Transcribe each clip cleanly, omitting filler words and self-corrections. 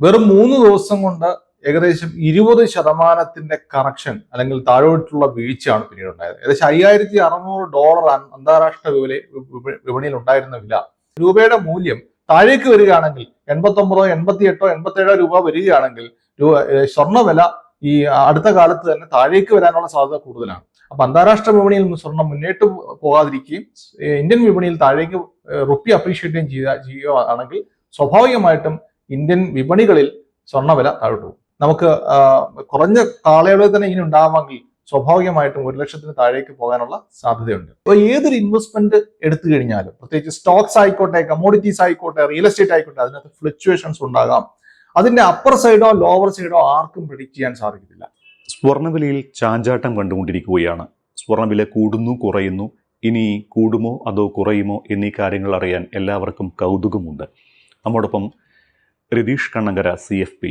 വെറും 3 ദിവസം കൊണ്ട് ഏകദേശം 20% കറക്ഷൻ അല്ലെങ്കിൽ താഴോട്ടുള്ള വീഴ്ചയാണ് പിന്നീട് ഉണ്ടായത്. ഏകദേശം $5600 അന്താരാഷ്ട്ര വിപണിയിൽ ഉണ്ടായിരുന്ന വില, രൂപയുടെ മൂല്യം താഴേക്ക് വരികയാണെങ്കിൽ 89, 88, 87 രൂപ വരികയാണെങ്കിൽ സ്വർണ്ണവില ഈ അടുത്ത കാലത്ത് തന്നെ താഴേക്ക് വരാനുള്ള സാധ്യത കൂടുതലാണ്. അപ്പൊ അന്താരാഷ്ട്ര വിപണിയിൽ നിന്ന് സ്വർണം മുന്നേറ്റ് പോകാതിരിക്കുകയും ഇന്ത്യൻ വിപണിയിൽ താഴേക്ക് റുപ്പി അപ്രീഷിയേറ്റ് ചെയ്യുകയാണെങ്കിൽ സ്വാഭാവികമായിട്ടും ഇന്ത്യൻ വിപണികളിൽ സ്വർണ്ണവില താഴോട്ട് പോകും. നമുക്ക് കുറഞ്ഞ കാലയളവിൽ തന്നെ ഇങ്ങനെ ഉണ്ടാവാമെങ്കിൽ സ്വാഭാവികമായിട്ടും 1,00,000 താഴേക്ക് പോകാനുള്ള സാധ്യതയുണ്ട്. അപ്പോൾ ഏതൊരു ഇൻവെസ്റ്റ്മെന്റ് എടുത്തു കഴിഞ്ഞാലും, പ്രത്യേകിച്ച് സ്റ്റോക്സ് ആയിക്കോട്ടെ, കമ്മോഡിറ്റീസ് ആയിക്കോട്ടെ, റിയൽ എസ്റ്റേറ്റ് ആയിക്കോട്ടെ, അതിനകത്ത് ഫ്ലക്ച്വേഷൻസ് ഉണ്ടാകാം. അതിന്റെ അപ്പർ സൈഡോ ലോവർ സൈഡോ ആർക്കും പ്രെഡിക്റ്റ് ചെയ്യാൻ സാധിക്കത്തില്ല. സ്വർണ്ണവിലയിൽ ചാഞ്ചാട്ടം കണ്ടുകൊണ്ടിരിക്കുകയാണ്. സ്വർണ്ണവില കൂടുന്നു, കുറയുന്നു, ഇനി കൂടുമോ അതോ കുറയുമോ എന്നീ കാര്യങ്ങൾ അറിയാൻ എല്ലാവർക്കും കൗതുകമുണ്ട്. നമ്മോടൊപ്പം Ratheesh Kannankara CFP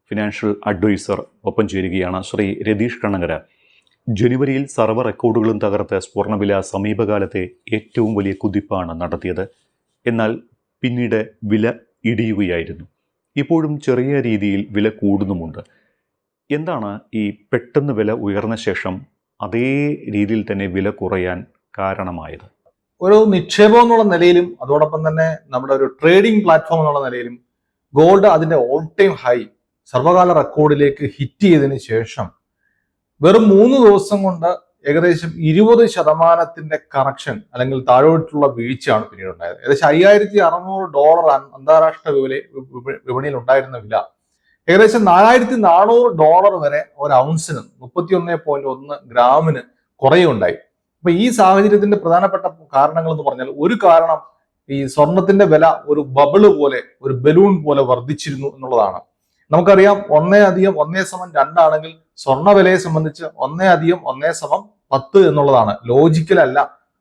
financial adviser ഒപ്പം ചേരുകയാണ്. ശ്രീ രതീഷ് കണ്ണങ്കര, ജനുവരിയിൽ സർവ്വ റെക്കോർഡുകളും തകർത്ത് സ്വർണ്ണവില സമീപകാലത്തെ ഏറ്റവും വലിയ കുതിപ്പാണ് നടത്തിയത്. എന്നാൽ പിന്നീട് വില ഇടിയുകയായിരുന്നു. ഇപ്പോഴും ചെറിയ രീതിയിൽ വില കൂടുന്നുമുണ്ട്. എന്താണ് ഈ പെട്ടെന്ന് വില ഉയർന്ന ശേഷം അതേ രീതിയിൽ തന്നെ വില കുറയാൻ കാരണമായത്? ഒരു നിക്ഷേപം എന്നുള്ള നിലയിലും അതോടൊപ്പം തന്നെ നമ്മുടെ ഒരു ട്രേഡിംഗ് പ്ലാറ്റ്ഫോം എന്നുള്ള നിലയിലും ഗോൾഡ് അതിന്റെ ഓൾ ടൈം ഹൈ സർവകാല റെക്കോർഡിലേക്ക് ഹിറ്റ് ചെയ്തതിന് ശേഷം വെറും 3 ദിവസം കൊണ്ട് ഏകദേശം 20% കറക്ഷൻ അല്ലെങ്കിൽ താഴോട്ടുള്ള വീഴ്ചയാണ് പിന്നീട് ഉണ്ടായത്. ഏകദേശം $5600 അന്താരാഷ്ട്ര വിപണിയിൽ ഉണ്ടായിരുന്ന വില ഏകദേശം $4400 വരെ ഒരു ഔൺസിന് 31.1 ഗ്രാമിന് കുറയുണ്ടായി. അപ്പൊ ഈ സാഹചര്യത്തിന്റെ പ്രധാനപ്പെട്ട കാരണങ്ങൾ എന്ന് പറഞ്ഞാൽ, ഒരു കാരണം ഈ സ്വർണത്തിന്റെ വില ഒരു ബബിള് പോലെ, ഒരു ബലൂൺ പോലെ വർദ്ധിച്ചിരുന്നു എന്നുള്ളതാണ്. നമുക്കറിയാം 1+1=2 ആണെങ്കിൽ സ്വർണ്ണ വിലയെ സംബന്ധിച്ച് 1+1=10 എന്നുള്ളതാണ്. ലോജിക്കൽ അല്ല,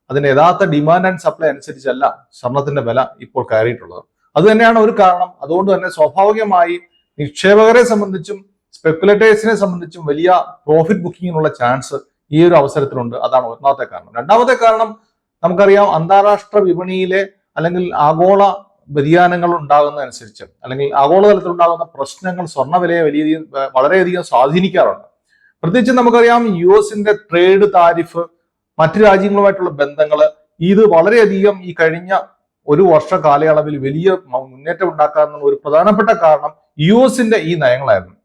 അതിന്റെ യഥാർത്ഥ ഡിമാൻഡ് ആൻഡ് സപ്ലൈ അനുസരിച്ചല്ല സ്വർണത്തിന്റെ വില ഇപ്പോൾ കയറിയിട്ടുള്ളത്. അത് തന്നെയാണ് ഒരു കാരണം. അതുകൊണ്ട് തന്നെ സ്വാഭാവികമായി നിക്ഷേപകരെ സംബന്ധിച്ചും സ്പെക്കുലേറ്റേഴ്സിനെ സംബന്ധിച്ചും വലിയ പ്രോഫിറ്റ് ബുക്കിങ്ങിനുള്ള ചാൻസ് ഈ ഒരു അവസരത്തിലുണ്ട്. അതാണ് ഒന്നാമത്തെ കാരണം. രണ്ടാമത്തെ കാരണം നമുക്കറിയാം, അന്താരാഷ്ട്ര വിപണിയിലെ അല്ലെങ്കിൽ ആഗോള വ്യതിയാനങ്ങൾ ഉണ്ടാകുന്നതനുസരിച്ച് അല്ലെങ്കിൽ ആഗോളതലത്തിൽ ഉണ്ടാകുന്ന പ്രശ്നങ്ങൾ സ്വർണ്ണവിലയെ വളരെയധികം സ്വാധീനിക്കാറുണ്ട്. പ്രത്യേകിച്ച് നമുക്കറിയാം US ട്രേഡ് താരിഫ്, മറ്റു രാജ്യങ്ങളുമായിട്ടുള്ള ബന്ധങ്ങള്, ഇത് വളരെയധികം ഈ കഴിഞ്ഞ ഒരു വർഷ കാലയളവിൽ വലിയ മുന്നേറ്റം ഉണ്ടാക്കാനുള്ള ഒരു പ്രധാനപ്പെട്ട കാരണം US ഈ നയങ്ങളായിരുന്നു.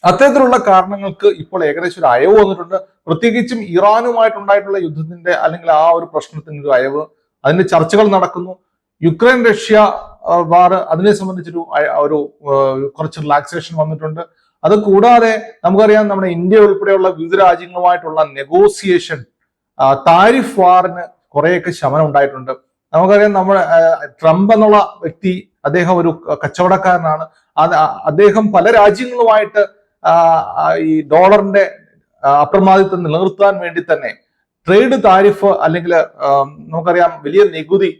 അത്തരത്തിലുള്ള കാരണങ്ങൾക്ക് ഇപ്പോൾ ഏകദേശം ഒരു അയവ് വന്നിട്ടുണ്ട്. പ്രത്യേകിച്ചും ഇറാനുമായിട്ടുണ്ടായിട്ടുള്ള യുദ്ധത്തിന്റെ അല്ലെങ്കിൽ ആ ഒരു പ്രശ്നത്തിന്റെ ഒരു അയവ്, അതിന്റെ ചർച്ചകൾ നടക്കുന്നു. യുക്രൈൻ റഷ്യ വാർ, അതിനെ സംബന്ധിച്ചൊരു കുറച്ച് റിലാക്സേഷൻ വന്നിട്ടുണ്ട്. അത് കൂടാതെ നമുക്കറിയാം, നമ്മുടെ ഇന്ത്യ ഉൾപ്പെടെയുള്ള വിവിധ രാജ്യങ്ങളുമായിട്ടുള്ള നെഗോസിയേഷൻ, താരിഫ് വാറിന് കുറേയൊക്കെ ശമനം ഉണ്ടായിട്ടുണ്ട്. നമുക്കറിയാം, നമ്മുടെ ട്രംപ് എന്നുള്ള വ്യക്തി, അദ്ദേഹം ഒരു കച്ചവടക്കാരനാണ്. അദ്ദേഹം പല രാജ്യങ്ങളുമായിട്ട് ഈ ഡോളറിന്റെ അപ്രമാദിത്വം നിലനിർത്താൻ വേണ്ടി തന്നെ ട്രേഡ് താരിഫ് അല്ലെങ്കിൽ നമുക്കറിയാം വലിയ നികുതി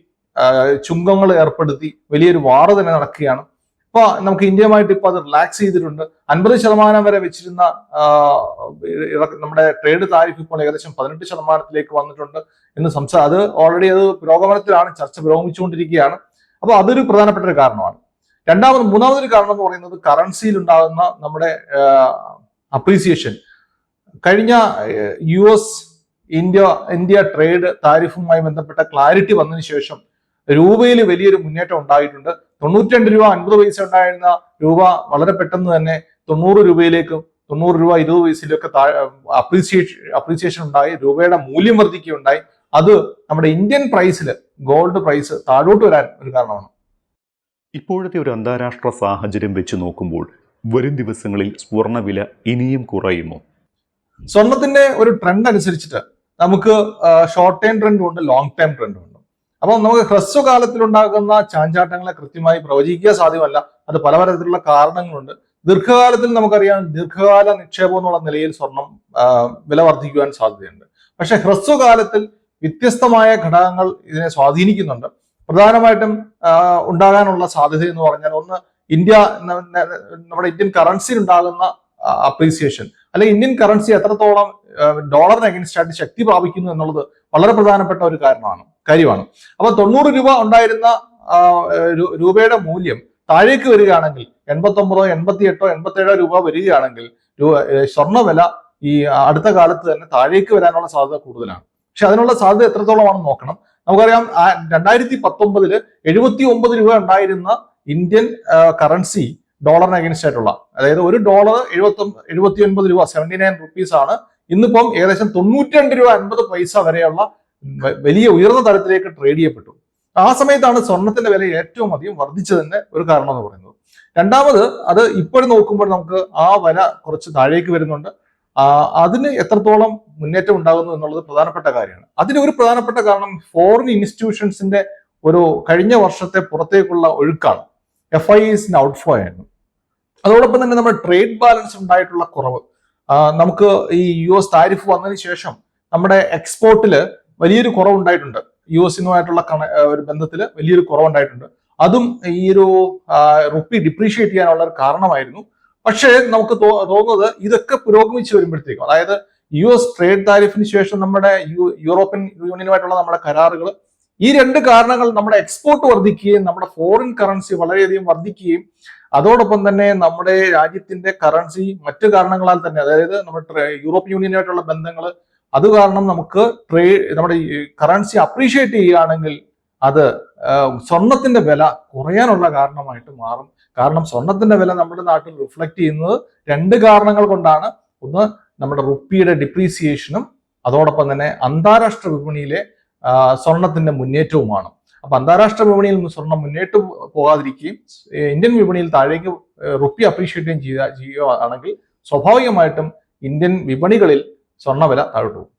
ചുങ്കങ്ങൾ ഏർപ്പെടുത്തി വലിയൊരു വാർ തന്നെ നടക്കുകയാണ്. അപ്പൊ നമുക്ക് ഇന്ത്യയുമായിട്ട് ഇപ്പൊ അത് റിലാക്സ് ചെയ്തിട്ടുണ്ട്. 50% വരെ വെച്ചിരുന്ന നമ്മുടെ ട്രേഡ് താരിഫ് ഇപ്പോൾ ഏകദേശം 18% വന്നിട്ടുണ്ട് എന്ന് അത് ഓൾറെഡി അത് പുരോഗമനത്തിലാണ്, ചർച്ച പുരോഗമിച്ചുകൊണ്ടിരിക്കുകയാണ്. അപ്പൊ അതൊരു പ്രധാനപ്പെട്ട ഒരു കാരണമാണ്. മൂന്നാമതൊരു കാരണം എന്ന് പറയുന്നത് കറൻസിയിൽ ഉണ്ടാകുന്ന നമ്മുടെ അപ്രീസിയേഷൻ. കഴിഞ്ഞ US ഇന്ത്യ ട്രേഡ് താരിഫുമായി ബന്ധപ്പെട്ട ക്ലാരിറ്റി വന്നതിന് ശേഷം രൂപയിൽ വലിയൊരു മുന്നേറ്റം ഉണ്ടായിട്ടുണ്ട്. 92 രൂപ 50 പൈസ ഉണ്ടായിരുന്ന രൂപ വളരെ പെട്ടെന്ന് തന്നെ 90 രൂപയിലേക്കും 90 രൂപ 20 പൈസയിലൊക്കെ അപ്രീസിയേഷൻ ഉണ്ടായി. രൂപയുടെ മൂല്യം വർദ്ധിക്കുകയുണ്ടായി. അത് നമ്മുടെ ഇന്ത്യൻ പ്രൈസിൽ ഗോൾഡ് പ്രൈസ് താഴോട്ട് വരാൻ ഒരു കാരണമാണ്. ഇപ്പോഴത്തെ ഒരു അന്താരാഷ്ട്ര സാഹചര്യം വെച്ച് നോക്കുമ്പോൾ വരും ദിവസങ്ങളിൽ സ്വർണ്ണവില ഇനിയും കുറയുമോ? സ്വർണത്തിന്റെ ഒരു ട്രെൻഡ് അനുസരിച്ചിട്ട് നമുക്ക് ഷോർട്ട് ടൈം ട്രെൻഡും ഉണ്ട്, ലോങ് ടൈം ട്രെൻഡും ഉണ്ട്. അപ്പം നമുക്ക് ഹ്രസ്വകാലത്തിലുണ്ടാകുന്ന ചാഞ്ചാട്ടങ്ങളെ കൃത്യമായി പ്രവചിക്കുക സാധ്യമല്ല. അത് പലതരത്തിലുള്ള കാരണങ്ങളുണ്ട്. ദീർഘകാലത്തിൽ നമുക്കറിയാം, ദീർഘകാല നിക്ഷേപം എന്നുള്ള നിലയിൽ സ്വർണം വില വർദ്ധിക്കുവാൻ സാധ്യതയുണ്ട്. പക്ഷെ ഹ്രസ്വകാലത്തിൽ വ്യത്യസ്തമായ ഘടകങ്ങൾ ഇതിനെ സ്വാധീനിക്കുന്നുണ്ട്. പ്രധാനമായിട്ടും ഉണ്ടാകാനുള്ള സാധ്യത എന്ന് പറഞ്ഞാൽ, ഒന്ന് നമ്മുടെ ഇന്ത്യൻ കറൻസിയിൽ ഉണ്ടാകുന്ന അപ്രീസിയേഷൻ, അല്ലെങ്കിൽ ഇന്ത്യൻ കറൻസി എത്രത്തോളം ഡോളറിന് അഗൈൻസ്റ്റ് ആയിട്ട് ശക്തി പ്രാപിക്കുന്നു എന്നുള്ളത് വളരെ പ്രധാനപ്പെട്ട ഒരു കാര്യമാണ്. അപ്പൊ 90 രൂപ ഉണ്ടായിരുന്ന രൂപയുടെ മൂല്യം താഴേക്ക് വരികയാണെങ്കിൽ 89, 88, 87 രൂപ വരികയാണെങ്കിൽ സ്വർണ്ണവില ഈ അടുത്ത കാലത്ത് തന്നെ താഴേക്ക് വരാനുള്ള സാധ്യത കൂടുതലാണ്. പക്ഷെ അതിനുള്ള സാധ്യത എത്രത്തോളമാണെന്ന് നോക്കണം. നമുക്കറിയാം 2019 79 രൂപ ഉണ്ടായിരുന്ന ഇന്ത്യൻ കറൻസി ഡോളറിന് അഗേൻസ്റ്റ് ആയിട്ടുള്ള, അതായത് ഒരു ഡോളർ 79 രൂപ 79 റുപ്പീസ് ആണ്. ഇന്നിപ്പം ഏകദേശം 92 രൂപ 50 പൈസ വരെയുള്ള വലിയ ഉയർന്ന തലത്തിലേക്ക് ട്രേഡ് ചെയ്യപ്പെട്ടു. ആ സമയത്താണ് സ്വർണത്തിന്റെ വില ഏറ്റവും അധികം വർദ്ധിച്ചതിന്റെ ഒരു കാരണം എന്ന് പറയുന്നത്. രണ്ടാമത്, അത് ഇപ്പോഴും നോക്കുമ്പോൾ നമുക്ക് ആ വില കുറച്ച് താഴേക്ക് വരുന്നുണ്ട്. അതിന് എത്രത്തോളം മുന്നേറ്റം ഉണ്ടാകുന്നു എന്നുള്ളത് പ്രധാനപ്പെട്ട കാര്യമാണ്. അതിന് ഒരു പ്രധാനപ്പെട്ട കാരണം ഫോറിൻ ഇൻസ്റ്റിറ്റ്യൂഷൻസിന്റെ ഒരു കഴിഞ്ഞ വർഷത്തെ പുറത്തേക്കുള്ള ഒഴുക്കാണ്. FIIസിന്റെ ഔട്ട്ഫ്ലോ ആയിരുന്നു. അതോടൊപ്പം തന്നെ നമ്മുടെ ട്രേഡ് ബാലൻസ് ഉണ്ടായിട്ടുള്ള കുറവ്, നമുക്ക് ഈ US താരിഫ് വന്നതിന് ശേഷം നമ്മുടെ എക്സ്പോർട്ടില് വലിയൊരു കുറവുണ്ടായിട്ടുണ്ട്. US-നുമായിട്ടുള്ള ഒരു ബന്ധത്തിൽ വലിയൊരു കുറവുണ്ടായിട്ടുണ്ട്. അതും ഈ ഒരു റുപ്പി ഡിപ്രീഷിയേറ്റ് ചെയ്യാനുള്ള ഒരു കാരണമായിരുന്നു. പക്ഷേ നമുക്ക് തോന്നുന്നത് ഇതൊക്കെ പുരോഗമിച്ച് വരുമ്പോഴത്തേക്കും, അതായത് US ട്രേഡ് താരിഫിന് ശേഷം നമ്മുടെ യൂറോപ്യൻ യൂണിയനുമായിട്ടുള്ള നമ്മുടെ കരാറുകൾ, ഈ രണ്ട് കാരണങ്ങൾ നമ്മുടെ എക്സ്പോർട്ട് വർദ്ധിക്കുകയും നമ്മുടെ ഫോറിൻ കറൻസി വളരെയധികം വർദ്ധിക്കുകയും അതോടൊപ്പം തന്നെ നമ്മുടെ രാജ്യത്തിന്റെ കറൻസി മറ്റു കാരണങ്ങളാൽ തന്നെ, അതായത് നമ്മുടെ യൂറോപ്യൻ യൂണിയനുമായിട്ടുള്ള ബന്ധങ്ങൾ, അത് കാരണം നമുക്ക് നമ്മുടെ കറൻസി അപ്രീഷിയേറ്റ് ചെയ്യുകയാണെങ്കിൽ അത് സ്വർണത്തിന്റെ വില കുറയാനുള്ള കാരണമായിട്ട് മാറും. കാരണം സ്വർണത്തിന്റെ വില നമ്മുടെ നാട്ടിൽ റിഫ്ലക്ട് ചെയ്യുന്നത് രണ്ട് കാരണങ്ങൾ കൊണ്ടാണ്. ഒന്ന്, നമ്മുടെ റുപ്പിയുടെ ഡിപ്രീസിയേഷനും അതോടൊപ്പം തന്നെ അന്താരാഷ്ട്ര വിപണിയിലെ സ്വർണത്തിന്റെ മുന്നേറ്റവുമാണ്. അപ്പൊ അന്താരാഷ്ട്ര വിപണിയിൽ നിന്ന് സ്വർണം മുന്നേറ്റം പോകാതിരിക്കുകയും ഇന്ത്യൻ വിപണിയിൽ താഴേക്ക് റുപ്പി അപ്രീഷിയേറ്റ് ചെയ്യുകയാണെങ്കിൽ സ്വാഭാവികമായിട്ടും ഇന്ത്യൻ വിപണികളിൽ സ്വർണ്ണവില താഴോട്ട് പോകും.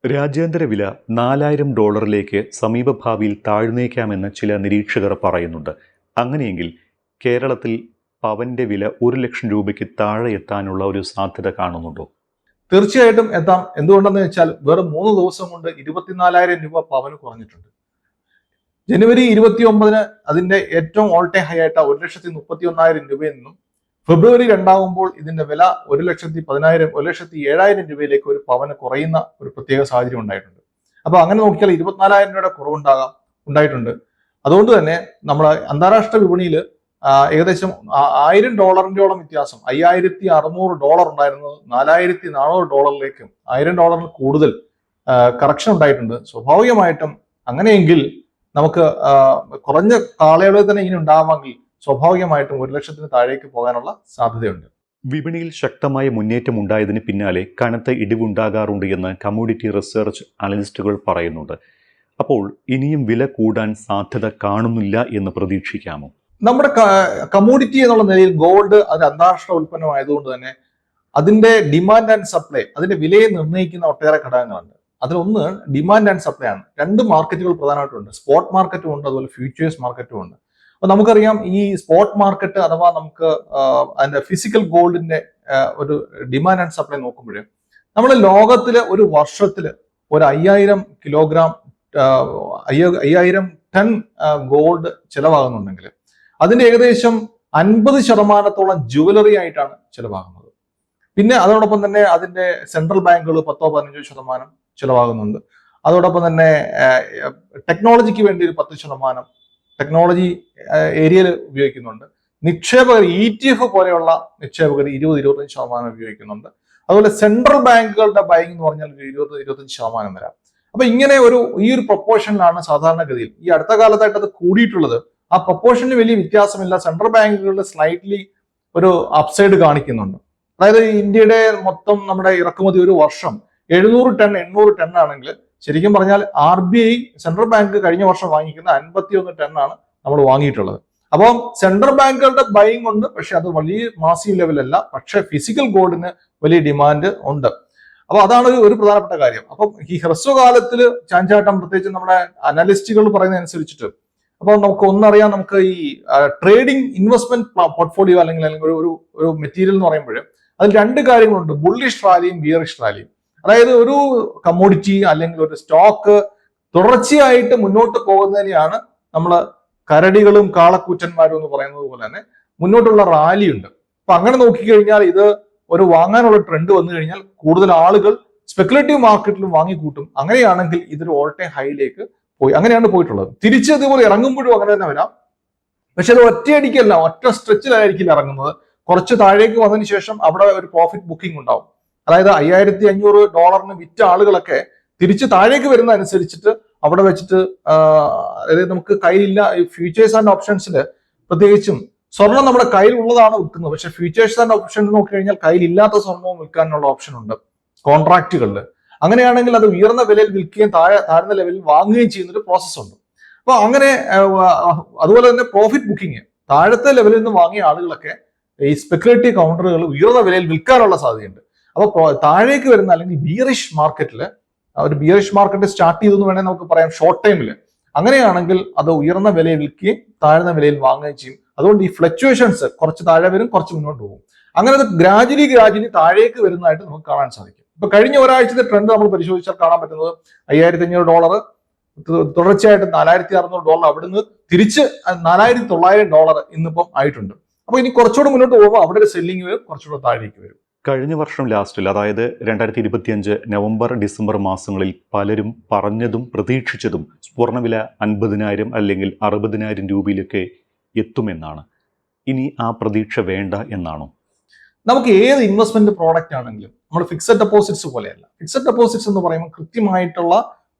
രാജ്യാന്തര വില $4000 സമീപഭാവിയിൽ താഴ്ന്നേക്കാമെന്ന് ചില നിരീക്ഷകർ പറയുന്നുണ്ട്. അങ്ങനെയെങ്കിൽ കേരളത്തിൽ പവന്റെ വില 1 ലക്ഷം രൂപയ്ക്ക് താഴെ എത്താനുള്ള ഒരു സാധ്യത കാണുന്നുണ്ടോ? തീർച്ചയായിട്ടും എത്താം. എന്തുകൊണ്ടെന്ന് വെച്ചാൽ വെറും 3 ദിവസം കൊണ്ട് 24,000 രൂപ പവന് കുറഞ്ഞിട്ടുണ്ട്. ജനുവരി 29 അതിന്റെ ഏറ്റവും ഓൾ ടൈം ഹൈ ആയിട്ട് 1,31,000 രൂപയിൽ നിന്നും ഫെബ്രുവരി 2 ഇതിന്റെ വില 1,07,000 രൂപയിലേക്ക് ഒരു പവന് കുറയുന്ന ഒരു പ്രത്യേക സാഹചര്യം ഉണ്ടായിട്ടുണ്ട്. അപ്പൊ അങ്ങനെ നോക്കിയാൽ 24,000 രൂപയുടെ ഉണ്ടായിട്ടുണ്ട്. അതുകൊണ്ട് തന്നെ നമ്മുടെ അന്താരാഷ്ട്ര വിപണിയിൽ ഏകദേശം $1,000 വ്യത്യാസം, $5,600 ഉണ്ടായിരുന്നത് $4,400 $1,000 കൂടുതൽ കറക്ഷൻ ഉണ്ടായിട്ടുണ്ട്. സ്വാഭാവികമായിട്ടും അങ്ങനെയെങ്കിൽ നമുക്ക് കുറഞ്ഞ കാലയളവിൽ തന്നെ ഇങ്ങനെ ഉണ്ടാവാമെങ്കിൽ സ്വാഭാവികമായിട്ടും 1 ലക്ഷത്തിന് താഴേക്ക് പോകാനുള്ള സാധ്യതയുണ്ട്. വിപണിയിൽ ശക്തമായ മുന്നേറ്റം ഉണ്ടായതിന് പിന്നാലെ കനത്ത ഇടിവുണ്ടാകാറുണ്ട് എന്ന് കമ്മോഡിറ്റി റിസർച്ച് അനലിസ്റ്റുകൾ പറയുന്നുണ്ട്. അപ്പോൾ ഇനിയും വില കൂടാൻ സാധ്യത കാണുന്നില്ല എന്ന് പ്രതീക്ഷിക്കാമോ? നമ്മുടെ കമ്മോഡിറ്റി എന്നുള്ള നിലയിൽ ഗോൾഡ് അത് അന്താരാഷ്ട്ര ഉൽപ്പന്നമായതുകൊണ്ട് തന്നെ അതിന്റെ ഡിമാൻഡ് ആൻഡ് സപ്ലൈ, അതിന്റെ വിലയെ നിർണ്ണയിക്കുന്ന ഒട്ടേറെ ഘടകങ്ങളുണ്ട്. അതിലൊന്ന് ഡിമാൻഡ് ആൻഡ് സപ്ലൈ ആണ്. രണ്ട് മാർക്കറ്റുകൾ പ്രധാനമായിട്ടുണ്ട്. സ്പോട്ട് മാർക്കറ്റും ഉണ്ട്, അതുപോലെ ഫ്യൂച്ചേഴ്സ് മാർക്കറ്റും ഉണ്ട്. അപ്പൊ നമുക്കറിയാം ഈ സ്പോട്ട് മാർക്കറ്റ് അഥവാ നമുക്ക് അതിന്റെ ഫിസിക്കൽ ഗോൾഡിന്റെ ഒരു ഡിമാൻഡ് ആൻഡ് സപ്ലൈ നോക്കുമ്പോൾ നമ്മൾ ലോകത്തില് ഒരു വർഷത്തില് ഒരു 5,000 കിലോഗ്രാം 5,000 ടൺ ഗോൾഡ് ചെലവാകുന്നുണ്ടെങ്കിൽ അതിന്റെ ഏകദേശം 50% ജുവലറി ആയിട്ടാണ് ചെലവാകുന്നത്. പിന്നെ അതോടൊപ്പം തന്നെ അതിന്റെ സെൻട്രൽ ബാങ്കുകൾ 10-15% ചിലവാകുന്നുണ്ട്. അതോടൊപ്പം തന്നെ ടെക്നോളജിക്ക് വേണ്ടി ഒരു 10% ടെക്നോളജി ഏരിയയിൽ ഉപയോഗിക്കുന്നുണ്ട്. നിക്ഷേപകർ ETF പോലെയുള്ള നിക്ഷേപകർ 20-25% ഉപയോഗിക്കുന്നുണ്ട്. അതുപോലെ സെൻട്രൽ ബാങ്കുകളുടെ ബൈങ് എന്ന് പറഞ്ഞാൽ 20-25% വരാം. അപ്പൊ ഇങ്ങനെ ഈ ഒരു പ്രൊപ്പോർഷനിലാണ് സാധാരണഗതിയിൽ ഈ അടുത്ത കാലത്തായിട്ട് അത് കൂടിയിട്ടുള്ളത്. ആ പ്രൊപ്പോർഷനിൽ വലിയ വ്യത്യാസമില്ല. സെൻട്രൽ ബാങ്കുകളുടെ സ്ലൈറ്റ്ലി ഒരു അപ്സൈഡ് കാണിക്കുന്നുണ്ട്. അതായത് ഇന്ത്യയുടെ മൊത്തം നമ്മുടെ ഇറക്കുമതി ഒരു വർഷം 700 ടൺ 800 ടൺ ആണെങ്കിൽ ശരിക്കും പറഞ്ഞാൽ RBI സെൻട്രൽ ബാങ്ക് കഴിഞ്ഞ വർഷം വാങ്ങിക്കുന്ന 51 ടണ്ണാണ് നമ്മൾ വാങ്ങിയിട്ടുള്ളത്. അപ്പം സെൻട്രൽ ബാങ്കുകളുടെ ബൈങ് ഉണ്ട്, പക്ഷെ അത് വലിയ മാസീവ് ലെവലല്ല. പക്ഷെ ഫിസിക്കൽ ഗോൾഡിന് വലിയ ഡിമാൻഡ് ഉണ്ട്. അപ്പൊ അതാണ് ഒരു പ്രധാനപ്പെട്ട കാര്യം. അപ്പം ഈ ഹ്രസ്വകാലത്തിൽ ചാഞ്ചാട്ടം, പ്രത്യേകിച്ച് നമ്മുടെ അനലിസ്റ്റുകൾ പറയുന്ന അനുസരിച്ചിട്ട് അപ്പോൾ നമുക്ക് ഒന്നറിയാം, നമുക്ക് ഈ ട്രേഡിംഗ് ഇൻവെസ്റ്റ്മെന്റ് പോർട്ട്ഫോളിയോ അല്ലെങ്കിൽ ഒരു മെറ്റീരിയൽ എന്ന് പറയുമ്പോൾ അതിൽ രണ്ട് കാര്യങ്ങളുണ്ട്: ബുള്ളിഷ് റാലിയും ബിയറിഷ് റാലിയും. അതായത് ഒരു കമ്മോഡിറ്റി അല്ലെങ്കിൽ ഒരു സ്റ്റോക്ക് തുടർച്ചയായിട്ട് മുന്നോട്ട് പോകുന്നതിനെയാണ് നമ്മൾ കരടികളും കാളക്കൂറ്റന്മാരും എന്ന് പറയുന്നത് പോലെ തന്നെ മുന്നോട്ടുള്ള റാലി ഉണ്ട്. അപ്പൊ അങ്ങനെ നോക്കിക്കഴിഞ്ഞാൽ ഇത് ഒരു വാങ്ങാനുള്ള ട്രെൻഡ് വന്നു കഴിഞ്ഞാൽ കൂടുതൽ ആളുകൾ സ്പെക്കുലേറ്റീവ് മാർക്കറ്റിലും വാങ്ങിക്കൂട്ടും. അങ്ങനെയാണെങ്കിൽ ഇതൊരു ഓൾ ടൈം ഹൈയിലേക്ക് പോയി, അങ്ങനെയാണ് പോയിട്ടുള്ളത്. തിരിച്ച് ഇതുപോലെ ഇറങ്ങുമ്പോഴും അങ്ങനെ തന്നെ വരാം. പക്ഷെ അത് ഒറ്റയടിക്കല്ല, ഒറ്റ സ്ട്രെച്ചിലായിരിക്കില്ല ഇറങ്ങുന്നത്. കുറച്ച് താഴേക്ക് വന്നതിന് ശേഷം അവിടെ ഒരു പ്രോഫിറ്റ് ബുക്കിംഗ് ഉണ്ടാവും. അതായത് $5500 വിറ്റ ആളുകളൊക്കെ തിരിച്ച് താഴേക്ക് വരുന്ന അനുസരിച്ചിട്ട് അവിടെ വെച്ചിട്ട് അതായത് നമുക്ക് കയ്യിലില്ല. ഫ്യൂച്ചേഴ്സ് ആൻഡ് ഓപ്ഷൻസിൽ പ്രത്യേകിച്ചും സ്വർണം നമ്മുടെ കയ്യിൽ ഉള്ളതാണ് വിൽക്കുന്നത്. പക്ഷെ ഫ്യൂച്ചേഴ്സ് ആൻഡ് ഓപ്ഷൻസ് നോക്കി കഴിഞ്ഞാൽ കയ്യിലില്ലാത്ത സ്വർണവും വിൽക്കാനുള്ള ഓപ്ഷൻ ഉണ്ട് കോൺട്രാക്റ്റുകളിൽ. അങ്ങനെയാണെങ്കിൽ അത് ഉയർന്ന വിലയിൽ വിൽക്കുകയും താഴ്ന്ന ലെവലിൽ വാങ്ങുകയും ചെയ്യുന്ന ഒരു പ്രോസസ് ഉണ്ട്. അപ്പൊ അങ്ങനെ അതുപോലെ തന്നെ പ്രോഫിറ്റ് ബുക്കിംഗ്, താഴത്തെ ലെവലിൽ നിന്ന് വാങ്ങിയ ആളുകളൊക്കെ ഈ സ്പെക്കുലേറ്റീവ് കൗണ്ടറുകൾ ഉയർന്ന വിലയിൽ വിൽക്കാനുള്ള സാധ്യതയുണ്ട്. അപ്പൊ താഴേക്ക് വരുന്ന അല്ലെങ്കിൽ ബിയറിഷ് മാർക്കറ്റിൽ, ഒരു ബിയറിഷ് മാർക്കറ്റ് സ്റ്റാർട്ട് ചെയ്തെന്ന് വേണമെങ്കിൽ നമുക്ക് പറയാം ഷോർട്ട് ടൈമിൽ. അങ്ങനെയാണെങ്കിൽ അത് ഉയർന്ന വിലയിൽ വിൽക്കുകയും താഴ്ന്ന വിലയിൽ വാങ്ങുകയും ചെയ്യും. അതുകൊണ്ട് ഈ ഫ്ലക്ച്വേഷൻസ് കുറച്ച് താഴെ വരും, കുറച്ച് മുന്നോട്ട് പോകും. അങ്ങനെ അത് ഗ്രാജുവലി താഴേക്ക് വരുന്നതായിട്ട് നമുക്ക് കാണാൻ സാധിക്കും. ഇപ്പൊ കഴിഞ്ഞ ഒരാഴ്ചത്തെ ട്രെൻഡ് നമ്മൾ പരിശോധിച്ചാൽ കാണാൻ പറ്റുന്നത് $5500 തുടർച്ചയായിട്ട് $4600, അവിടുന്ന് തിരിച്ച് $4900 ഇന്നിപ്പം ആയിട്ടുണ്ട്. അപ്പൊ ഇനി കുറച്ചുകൂടെ മുന്നോട്ട് പോകുമ്പോൾ അവിടെ ഒരു സെല്ലിംഗ് വരും, കുറച്ചുകൂടെ താഴേക്ക് വരും. കഴിഞ്ഞ വർഷം ലാസ്റ്റിൽ, അതായത് 2025 നവംബർ ഡിസംബർ മാസങ്ങളിൽ പലരും പറഞ്ഞതും പ്രതീക്ഷിച്ചതും സ്വർണ്ണവില 50,000 അല്ലെങ്കിൽ 60,000 രൂപയിലൊക്കെ എത്തുമെന്നാണ്. ഇനി ആ പ്രതീക്ഷ വേണ്ട എന്നാണോ? നമുക്ക് ഏത് ഇൻവെസ്റ്റ്മെന്റ് പ്രോഡക്റ്റ് ആണെങ്കിലും നമ്മൾ ഫിക്സഡ് ഡെപ്പോസിറ്റ്സ് പോലെയല്ല. ഫിക്സഡ് ഡെപ്പോസിറ്റ്സ് എന്ന് പറയുമ്പോൾ കൃത്യമായിട്ടുള്ള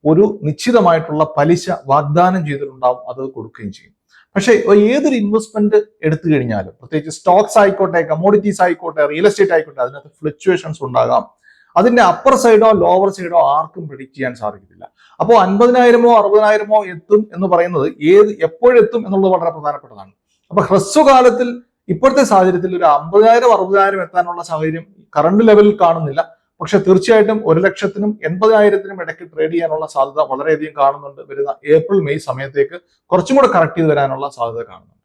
ഒരു നിശ്ചിതമായിട്ടുള്ള പലിശ വാഗ്ദാനം ചെയ്തിട്ടുണ്ടാവും, അത് കൊടുക്കുകയും ചെയ്യും. പക്ഷേ ഏതൊരു ഇൻവെസ്റ്റ്മെന്റ് എടുത്തു കഴിഞ്ഞാലും, പ്രത്യേകിച്ച് സ്റ്റോക്സ് ആയിക്കോട്ടെ, കമ്മോഡിറ്റീസ് ആയിക്കോട്ടെ, റിയൽ എസ്റ്റേറ്റ് ആയിക്കോട്ടെ, അതിനകത്ത് ഫ്ലക്ച്വേഷൻസ് ഉണ്ടാകാം. അതിന്റെ അപ്പർ സൈഡോ ലോവർ സൈഡോ ആർക്കും പ്രിഡിക്റ്റ് ചെയ്യാൻ സാധിക്കില്ല. അപ്പോൾ 50,000 60,000 എത്തും എന്ന് പറയുന്നത് എപ്പോഴെത്തും എന്നുള്ളത് വളരെ പ്രധാനപ്പെട്ടതാണ്. അപ്പൊ ഹ്രസ്വകാലത്തിൽ ഇപ്പോഴത്തെ സാഹചര്യത്തിൽ ഒരു 50,000 60,000 എത്താനുള്ള സാഹചര്യം കറണ്ട് ലെവലിൽ കാണുന്നില്ല. പക്ഷെ തീർച്ചയായിട്ടും 1,00,000-നും 80,000-നും ഇടയ്ക്ക് ട്രേഡ് ചെയ്യാനുള്ള സാധ്യത വളരെയധികം കാണുന്നുണ്ട്. വരുന്ന ഏപ്രിൽ മെയ് സമയത്തേക്ക് കുറച്ചും കൂടെ കറക്റ്റ് ചെയ്ത് വരാനുള്ള സാധ്യത കാണുന്നുണ്ട്.